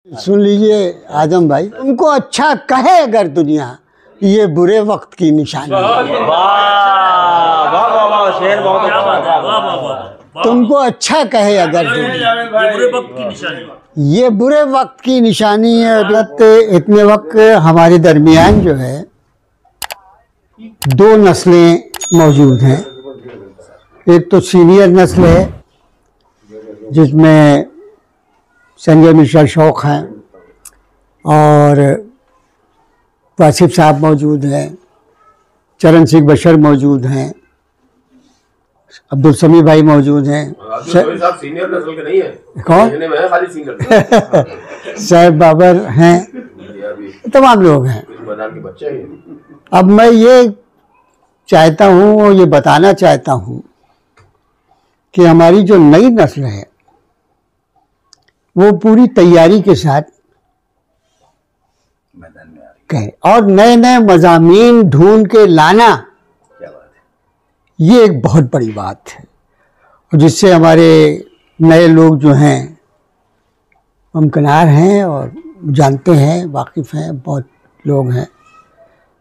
सुन लीजिए आजम भाई, तुमको अच्छा कहे अगर दुनिया, ये बुरे वक्त की निशानी है। तुमको अच्छा कहे अगर दुनिया, ये बुरे वक्त की निशानी है। इतने वक्त हमारे दरमियान जो है दो नस्लें मौजूद हैं। एक तो सीनियर नस्ल है जिसमें संजय मिश्रा शौक हैं और वासिफ साहब मौजूद हैं, चरण सिंह बशर मौजूद हैं, अब्दुल समी भाई मौजूद हैं। साहब सीनियर नस्ल के नहीं है, कौन? खाली सीनियर साहब बाबर हैं, तमाम लोग हैं। के बच्चे हैं। अब मैं ये चाहता हूँ और ये बताना चाहता हूँ कि हमारी जो नई नस्ल है वो पूरी तैयारी के साथ मैदान में आ रही कहे और नए नए मज़ामीन ढूंढ के लाना, क्या बात है। ये एक बहुत बड़ी बात है और जिससे हमारे नए लोग जो हैं मुमकिनार हैं और जानते हैं, वाकिफ़ हैं, बहुत लोग हैं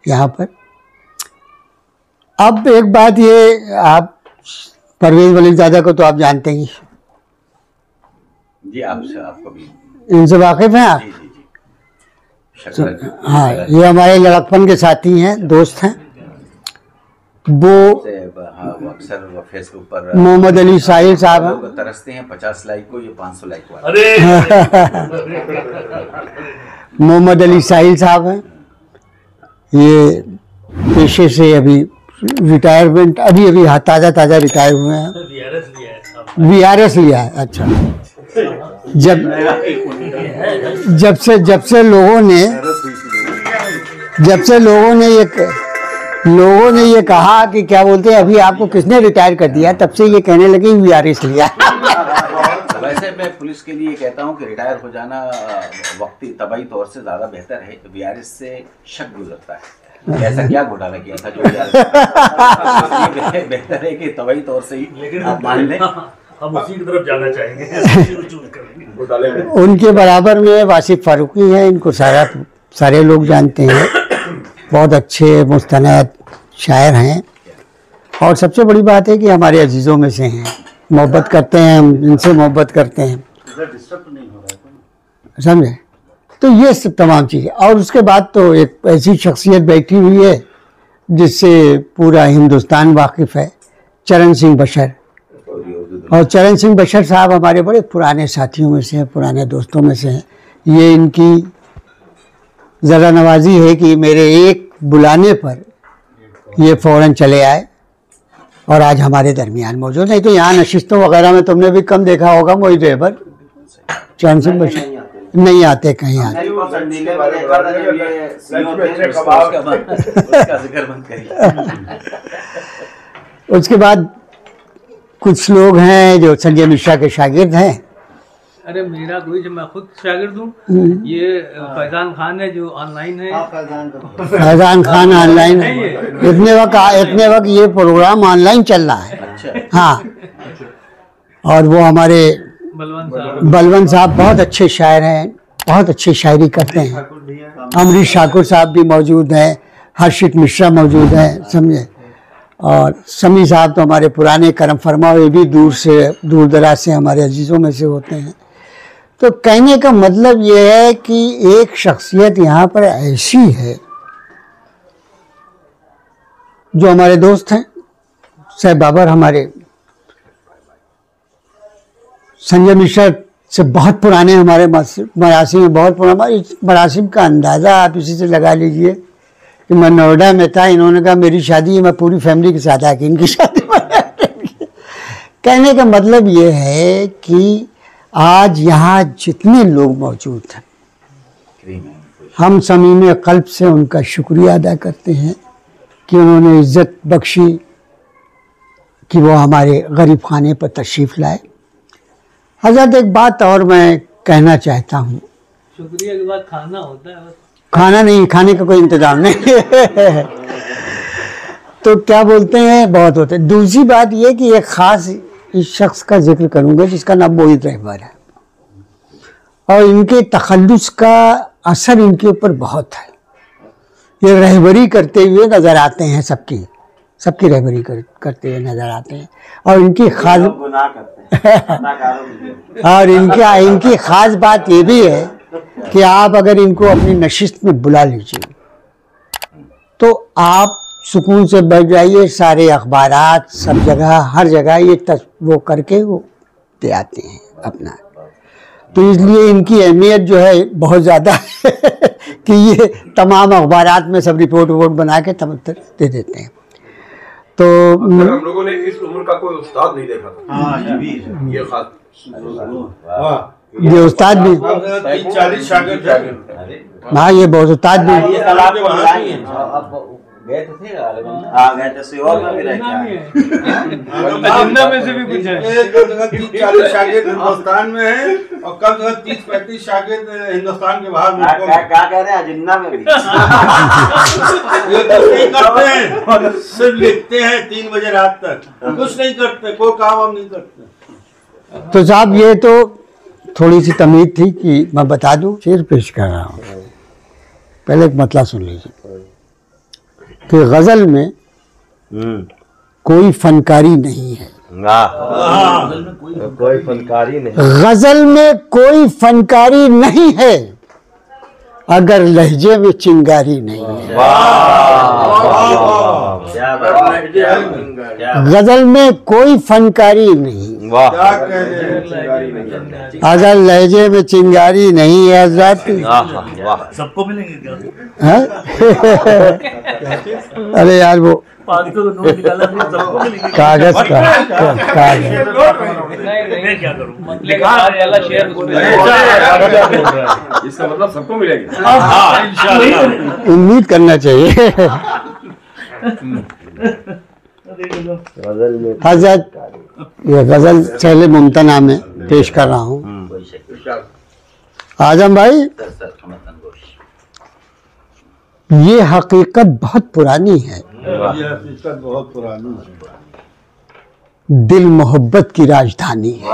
यहाँ पर। अब एक बात ये, आप परवेज़ वलीज़ादा को तो आप जानते ही, जी आपको भी इनसे वाकिफ़ हैं आप? जी जी जी हाँ, ये हमारे लड़कपन के साथी हैं, दोस्त हैं। वो अक्सर फेसबुक पर मोहम्मद अली साहिल साहब हैं। लोग तरसते हैं 50 लाइक को, ये 500 लाइक वाला। मोहम्मद अली साहिल साहब हैं। ये पेशे से अभी रिटायरमेंट, अभी ताज़ा रिटायर हुए हैं। वीआरएस लिया है। अच्छा, जब से लोगों ने ये कहा कि क्या बोलते हैं, अभी आपको किसने रिटायर कर दिया, तब से ये कहने लगे वीआरएस लिया। वैसे मैं पुलिस के लिए कहता हूं कि रिटायर हो जाना वक्ती तबाही तौर से ज़्यादा बेहतर है। वीआरएस से शक गुजरता है, ऐसा क्या घोटाला किया था जो बेहतर है कि तबाही तौर से ही आप मान लें। हम उसी की तरफ जाना चाहेंगे। उनके बराबर में वासिफ फारूकी हैं, इनको सारे लोग जानते हैं। बहुत अच्छे मुस्तनद शायर हैं और सबसे बड़ी बात है कि हमारे अजीज़ों में से हैं, मोहब्बत करते हैं, हम इनसे मोहब्बत करते हैं, समझे। तो ये सब तमाम चीज़ें, और उसके बाद तो एक ऐसी शख्सियत बैठी हुई है जिससे पूरा हिंदुस्तान वाकिफ़ है, चरण सिंह बशर। और चरण सिंह बशर साहब हमारे बड़े पुराने साथियों में से हैं, पुराने दोस्तों में से हैं। ये इनकी ज़रा नवाजी है कि मेरे एक बुलाने पर ये फ़ौरन चले आए और आज हमारे दरमियान मौजूद। नहीं तो यहाँ नशिस्तों वगैरह में तुमने भी कम देखा होगा, मोई ड्राइवर चरण सिंह बशर नहीं आते कहीं आते। उसके बाद कुछ लोग हैं जो संजय मिश्रा के शागिर्द हैं। अरे मेरा कोई, मैं खुद शागिर्द हूँ। ये फैजान खान है जो ऑनलाइन है। फैजान खान ऑनलाइन है। इतने वक्त ये प्रोग्राम ऑनलाइन चल रहा है। अच्छा। हाँ, और वो हमारे बलवंत साहब बहुत अच्छे शायर हैं, बहुत अच्छी शायरी करते हैं। अमरीश ठाकुर साहब भी मौजूद हैं, हर्षित मिश्रा मौजूद हैं, समझे। और समी साहब तो हमारे पुराने करम फरमा, ये भी दूर दराज से हमारे अजीज़ों में से होते हैं। तो कहने का मतलब ये है कि एक शख्सियत यहाँ पर ऐसी है जो हमारे दोस्त हैं। साहब बाबर हमारे संजय मिश्रा से बहुत पुराने, हमारे मरासी में बहुत पुराना। मरासी का अंदाज़ा आप इसी से लगा लीजिए कि मैं नोएडा में था, इन्होंने कहा मेरी शादी है, मैं पूरी फैमिली के साथ आके इनकी शादी में। कहने का मतलब ये है कि आज यहाँ जितने लोग मौजूद हैं, हम समीम क़ल्ब से उनका शुक्रिया अदा करते हैं कि उन्होंने इज़्ज़त बख्शी कि वो हमारे गरीब खाने पर तशरीफ़ लाए। हज़रत एक बात और मैं कहना चाहता हूँ, शुक्रिया के बाद खाना होता है। खाना नहीं, खाने का कोई इंतज़ाम नहीं। तो क्या बोलते हैं, बहुत होते हैं। दूसरी बात ये कि एक ख़ास इस शख्स का जिक्र करूँगा जिसका नाम मोहित रहबर है और इनके तखल्लुस का असर इनके ऊपर बहुत है। ये रहबरी करते हुए नजर आते हैं, सबकी रहबरी करते हुए नजर आते हैं। और इनकी खास और इनकी खास बात ये भी है कि आप अगर इनको अपनी नशिस्त में बुला लीजिए तो आप सुकून से बैठ जाइए। सारे अखबारात सब जगह, हर जगह ये वो करके वो दे आते हैं अपना। तो इसलिए इनकी अहमियत जो है बहुत ज़्यादा है कि ये तमाम अखबारात में सब रिपोर्ट बना के तब दे देते हैं। तो हम लोगों ने इस उम्र का कोई उस्ताद नहीं देखा था। ये खास ये उस्ताद भी, 40 शागिर्द। हाँ ये बहुत उस्ताद भी गए तो थे गए थे सीहोर में भी रह के जिंदा में से भी कुछ है। 30-40 शागिर्द हिंदुस्तान में है और कम से कम 30-35 शागिर्द हिंदुस्तान के बाहर मुल्कों में। क्या कह रहे हैं जिन्ना में भी ये कुछ नहीं करते हैं, सिर्फ लिखते हैं 3 बजे रात तक, कुछ नहीं करते, कोई काम हम नहीं करते। तो साहब ये तो थोड़ी सी तमीज़ थी कि मैं बता दूं, शेर पेश कर रहा हूँ। पहले एक मतलब सुन लीजिए कि गज़ल में कोई फनकारी नहीं है। कोई फनकारी नहीं, गज़ल में कोई फनकारी नहीं है अगर लहजे में चिंगारी नहीं है। गज़ल में कोई फनकारी नहीं अगर लहजे में चिंगारी नहीं है हज़रत। सबको मिलेंगे क्या? अरे यार वो 500 नोट निकाला सबको मिलेंगे। कागज का कागज मैं क्या करूं? इसका मतलब सबको मिलेगा। हाँ, इंशाल्लाह। उम्मीद करना चाहिए। हजरत ये गजल चहले मुमतना में पेश कर रहा हूँ। आजम भाई, ये हकीकत बहुत पुरानी है, ये हकीकत बहुत पुरानी है। दिल मोहब्बत की राजधानी है।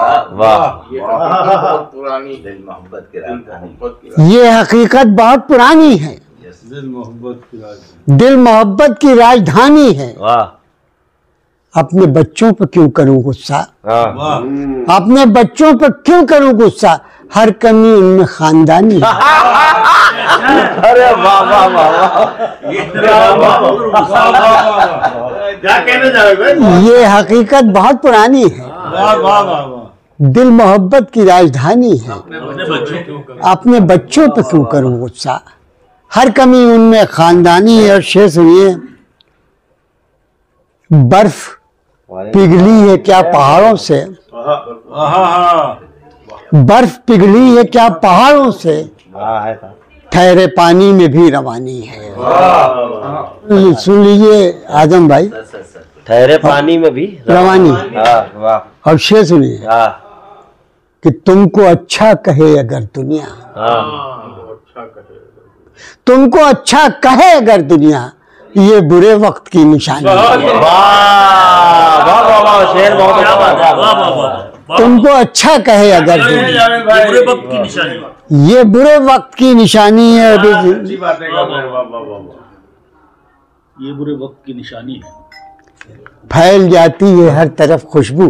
पुरानी दिल मोहब्बत की राजधानी। ये हकीकत बहुत पुरानी है, दिल मोहब्बत की राजधानी। दिल मोहब्बत की राजधानी है। अपने बच्चों पर क्यों करूं गुस्सा, अपने बच्चों पर क्यों करूं गुस्सा, हर कमी उनमें खानदानी है। अरे वाह वाह वाह, क्या कहना चाहोगे? ये हकीकत बहुत पुरानी है, वाह वाह वाह वाह। दिल मोहब्बत की राजधानी है। अपने बच्चों पर क्यों करूं गुस्सा, हर कमी उनमें खानदानी है। और शेर सुनिए, बर्फ पिघली है क्या पहाड़ों से, बर्फ पिघली है क्या पहाड़ों से, ठहरे पानी में भी रवानी है। सुन लीजिए आजम भाई, ठहरे पानी में भी रवानी। वाह। और शेर सुनिए कि तुमको अच्छा कहे अगर दुनिया, तुमको अच्छा कहे अगर दुनिया, ये बुरे वक्त की निशानी है। शेर बहुत अच्छा बात है। वाह वाह वाह। तुमको अच्छा कहे अगर दुनिया, ये बुरे वक्त की निशानी। ये बुरे वक्त की निशानी है। अच्छी बातें कर रहे हैं। वाह वाह वाह वाह। ये बुरे वक्त की निशानी है। फैल जाती है हर तरफ खुशबू,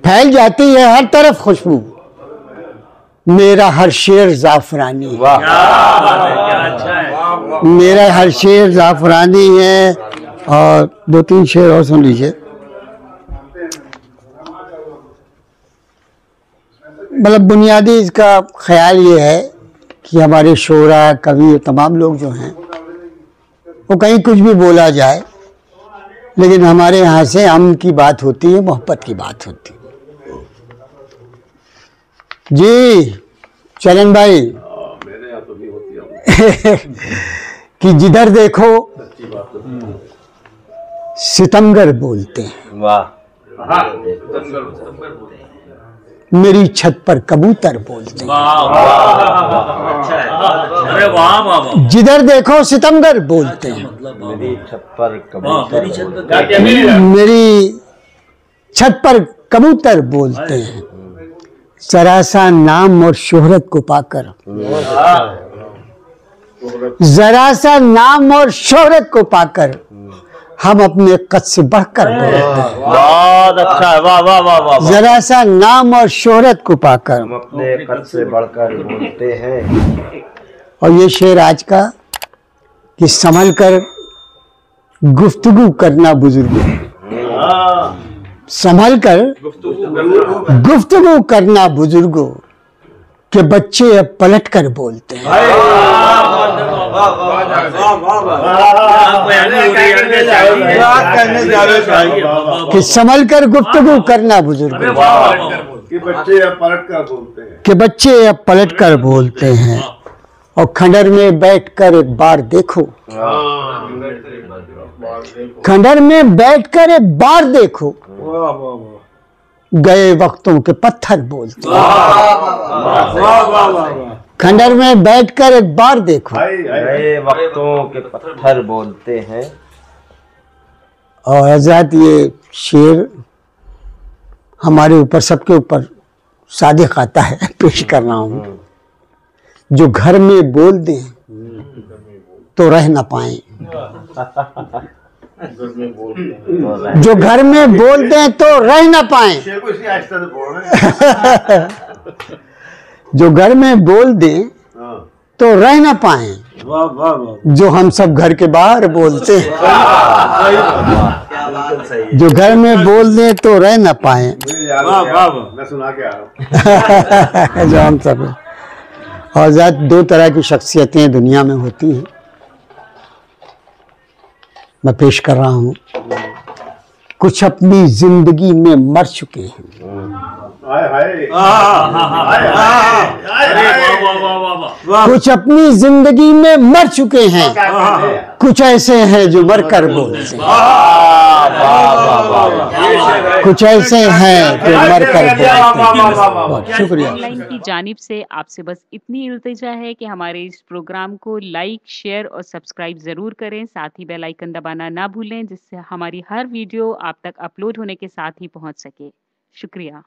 फैल जाती है हर तरफ खुशबू, मेरा हर शेर जाफरानी है। क्या अच्छा है। मेरा हर शेर जाफरानी है। और 2-3 शेर और सुन लीजिए। मतलब बुनियादी इसका ख्याल ये है कि हमारे शोरा, कवि, तमाम लोग जो हैं वो कहीं कुछ भी बोला जाए, लेकिन हमारे यहाँ से अमन की बात होती है, मोहब्बत की बात होती है। जी चरण भाई, मेरे यहाँ तो नहीं होती है। कि जिधर देखो सितमगर बोलते हैं, वाह। मेरी छत पर कबूतर बोलते हैं। अच्छा है। अरे वाह वाह वाह। जिधर देखो सितमगर बोलते हैं, मेरी छप्पर कबूतर क्या मेरी छत पर कबूतर बोलते हैं। जरा सा नाम और शोहरत को पाकर, जरा सा नाम और शोहरत को पाकर हम अपने कद से बढ़कर बोलते हैं। बहुत अच्छा है, वाह वाह वाह वाह। जरा सा नाम और शोहरत को पाकर हम अपने कद से बढ़कर बोलते हैं। और ये शेर आज का कि संभल कर गुफ्तगू करना बुजुर्गों, संभल कर गुफ्तगू करना बुजुर्गों के बच्चे अब पलट कर बोलते हैं। कि संभल कर गुफ्तगू करना बुजुर्गों कि बच्चे अब पलट कर बोलते हैं, के बच्चे अब पलट कर बोलते हैं। और खंडर में बैठकर एक बार देखो, खंडर में बैठकर एक बार देखो, गए वक्तों के पत्थर बोलते हैं। खंडर में बैठकर एक बार देखो, नए वक्तों के पत्थर बोलते हैं। और आजाद ये शेर हमारे ऊपर, सबके ऊपर सादिक आता है, पेश कर रहा हूँ। जो घर में बोल दें तो रह न पाए, जो घर में बोल दें तो रह न पाए, शेर को इसलिए आहिस्ता से बोल रहे हैं। जो घर में बोल दें तो रह न पाए, वाह वाह वाह। जो हम सब घर के बाहर बोलते हैं। जो घर में बोल दें तो रह न पाए, वाह वाह वाह। मैं सुना के आ रहा हूँ। जो हम सब हैं। और ज़ात दो तरह की शख्सियतें दुनिया में होती हैं, मैं पेश कर रहा हूँ। कुछ अपनी जिंदगी में मर चुके हैं, हाय हाय कुछ अपनी जिंदगी में मर चुके हैं, कुछ ऐसे हैं जो मरकर बोलते हैं। कुछ ऐसे हैं जो मरकर बोलते हैं। बहुत शुक्रिया। ऑनलाइन की जानिब से आपसे बस इतनी इल्तिजा है कि हमारे इस प्रोग्राम को लाइक, शेयर और सब्सक्राइब जरूर करें। साथ ही बेल आइकन दबाना ना भूलें, जिससे हमारी हर वीडियो आप तक अपलोड होने के साथ ही पहुंच सके। शुक्रिया।